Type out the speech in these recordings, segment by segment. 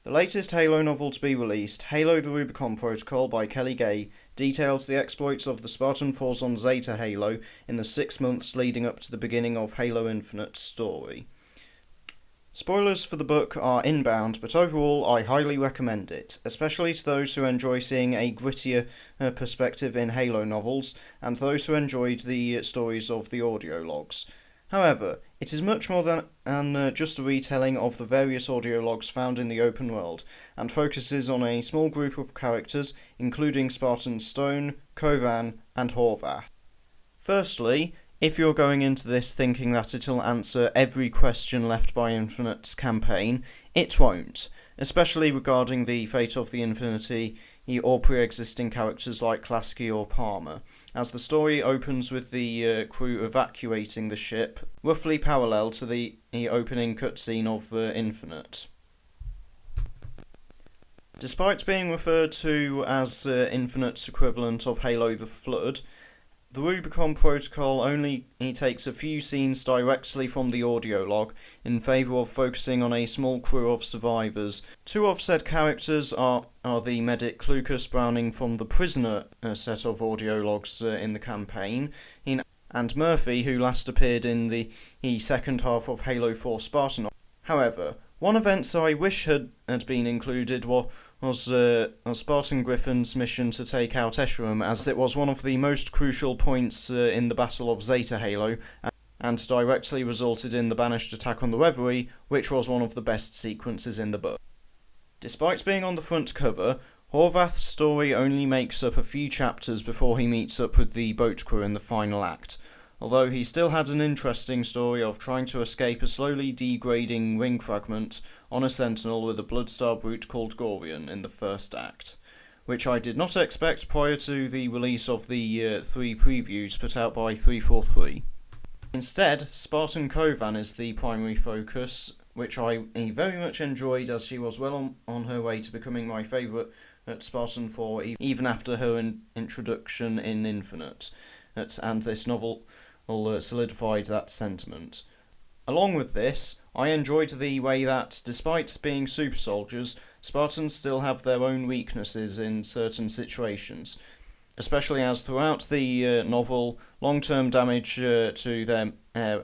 The latest Halo novel to be released, Halo the Rubicon Protocol by Kelly Gay, details the exploits of the Spartan Force on Zeta Halo in the 6 months leading up to the beginning of Halo Infinite's story. Spoilers for the book are inbound, but overall I highly recommend it, especially to those who enjoy seeing a grittier perspective in Halo novels, and those who enjoyed the stories of the audio logs. However, it is much more than just a retelling of the various audio logs found in the open world, and focuses on a small group of characters, including Spartan Stone, Kovan, and Horvath. Firstly, if you're going into this thinking that it'll answer every question left by Infinite's campaign, it won't, especially regarding the fate of the Infinity or pre-existing characters like Klasky or Palmer, as the story opens with the crew evacuating the ship, roughly parallel to the opening cutscene of Infinite. Despite being referred to as Infinite's equivalent of Halo the Flood, the Rubicon Protocol only takes a few scenes directly from the audio log in favour of focusing on a small crew of survivors. Two of said characters are the medic Lucas Browning from the Prisoner set of audio logs in the campaign, and Murphy, who last appeared in the second half of Halo 4 Spartan. However, one event I wish had been included was Spartan Griffin's mission to take out Escharum, as it was one of the most crucial points in the Battle of Zeta Halo, and directly resulted in the Banished attack on the Reverie, which was one of the best sequences in the book. Despite being on the front cover, Horvath's story only makes up a few chapters before he meets up with the boat crew in the final act, although he still had an interesting story of trying to escape a slowly degrading ring fragment on a sentinel with a Bloodstar brute called Gorion in the first act, which I did not expect prior to the release of the 3 previews put out by 343. Instead, Spartan Kovan is the primary focus, which I very much enjoyed, as she was well on her way to becoming my favourite at Spartan 4 even after her introduction in Infinite, and this novel solidified that sentiment. Along with this, I enjoyed the way that, despite being super soldiers, Spartans still have their own weaknesses in certain situations, especially as throughout the novel, long-term damage to their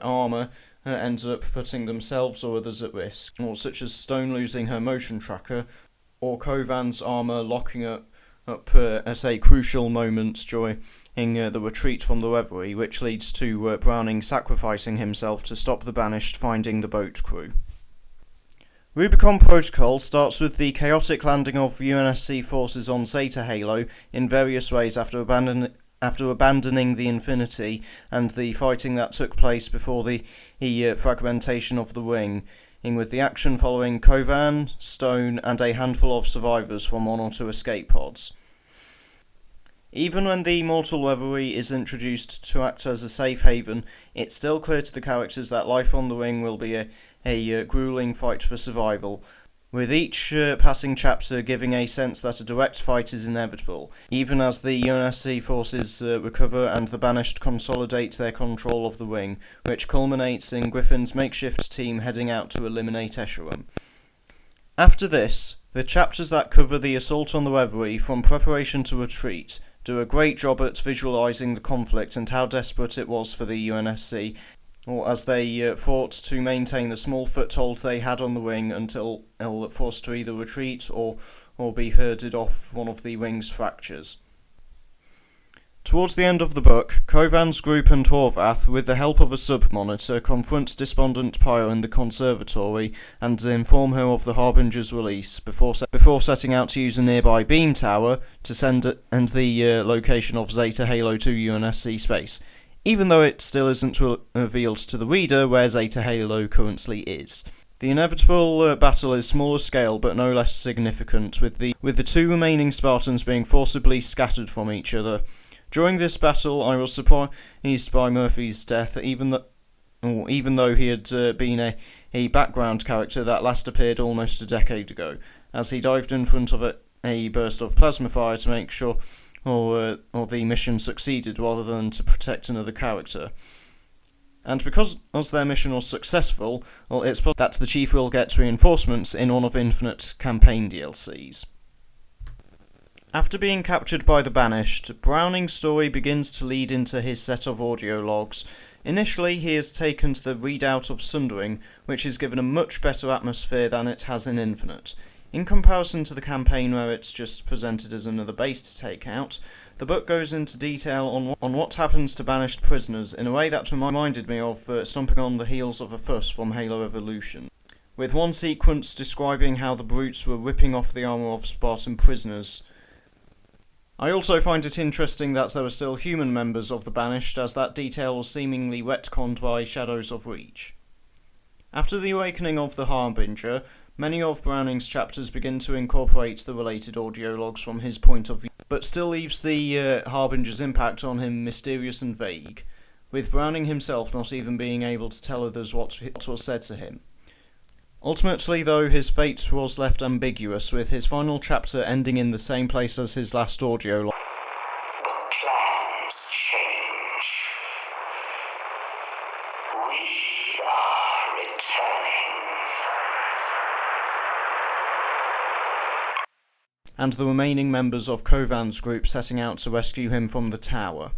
armour ends up putting themselves or others at risk, such as Stone losing her motion tracker, or Kovan's armour locking up at a crucial moment during the retreat from the Reverie, which leads to Browning sacrificing himself to stop the Banished finding the boat crew. Rubicon Protocol starts with the chaotic landing of UNSC forces on Zeta Halo in various ways after abandoning the Infinity, and the fighting that took place before the fragmentation of the ring, with the action following Kovan, Stone, and a handful of survivors from 1 or 2 escape pods. Even when the Mortal Reverie is introduced to act as a safe haven, it's still clear to the characters that life on the ring will be a grueling fight for survival, with each passing chapter giving a sense that a direct fight is inevitable, even as the UNSC forces recover and the Banished consolidate their control of the ring, which culminates in Griffin's makeshift team heading out to eliminate Escharum. After this, the chapters that cover the assault on the Reverie from preparation to retreat do a great job at visualising the conflict and how desperate it was for the UNSC, or as they fought to maintain the small foothold they had on the ring until forced to either retreat or be herded off one of the ring's fractures. Towards the end of the book, Kovan's group and Horvath, with the help of a sub-monitor, confront despondent Pyre in the conservatory and inform her of the Harbinger's release, before setting out to use a nearby beam tower to send the location of Zeta Halo to UNSC space, even though it still isn't revealed to the reader where Zeta Halo currently is. The inevitable battle is smaller scale but no less significant, with the 2 remaining Spartans being forcibly scattered from each other. During this battle, I was surprised by Murphy's death, even though he had been a background character that last appeared almost a decade ago, as he dived in front of a burst of plasma fire to make sure the mission succeeded rather than to protect another character. And because their mission was successful, well, it's possible that the Chief will get reinforcements in one of Infinite's campaign DLCs. After being captured by the Banished, Browning's story begins to lead into his set of audio logs. Initially, he is taken to the Redoubt of Sundering, which is given a much better atmosphere than it has in Infinite. In comparison to the campaign where it's just presented as another base to take out, the book goes into detail on what happens to banished prisoners in a way that reminded me of stomping on the heels of a fuss from Halo Evolution, with one sequence describing how the brutes were ripping off the armour of Spartan prisoners. I also find it interesting that there are still human members of the Banished, as that detail was seemingly retconned by Shadows of Reach. After the awakening of the Harbinger, many of Browning's chapters begin to incorporate the related audio logs from his point of view, but still leaves the Harbinger's impact on him mysterious and vague, with Browning himself not even being able to tell others what was said to him. Ultimately, though, his fate was left ambiguous, with his final chapter ending in the same place as his last audio log. But plans change. We are returning. And the remaining members of Kovan's group setting out to rescue him from the tower.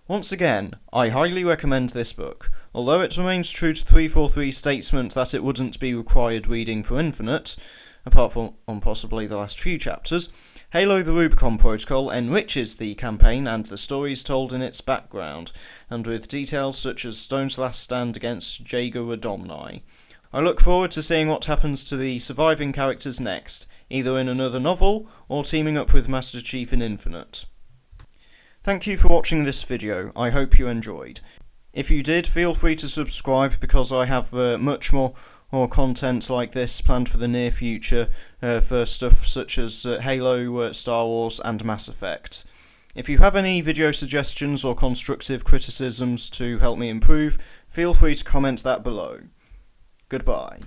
Once again, I highly recommend this book. Although it remains true to 343's statement that it wouldn't be required reading for Infinite, apart from on possibly the last few chapters, Halo the Rubicon Protocol enriches the campaign and the stories told in its background, and with details such as Stone's last stand against Jaeger Radomni. I look forward to seeing what happens to the surviving characters next, either in another novel or teaming up with Master Chief in Infinite. Thank you for watching this video, I hope you enjoyed. If you did, feel free to subscribe because I have much more content like this planned for the near future for stuff such as Halo, Star Wars and Mass Effect. If you have any video suggestions or constructive criticisms to help me improve, feel free to comment that below. Goodbye.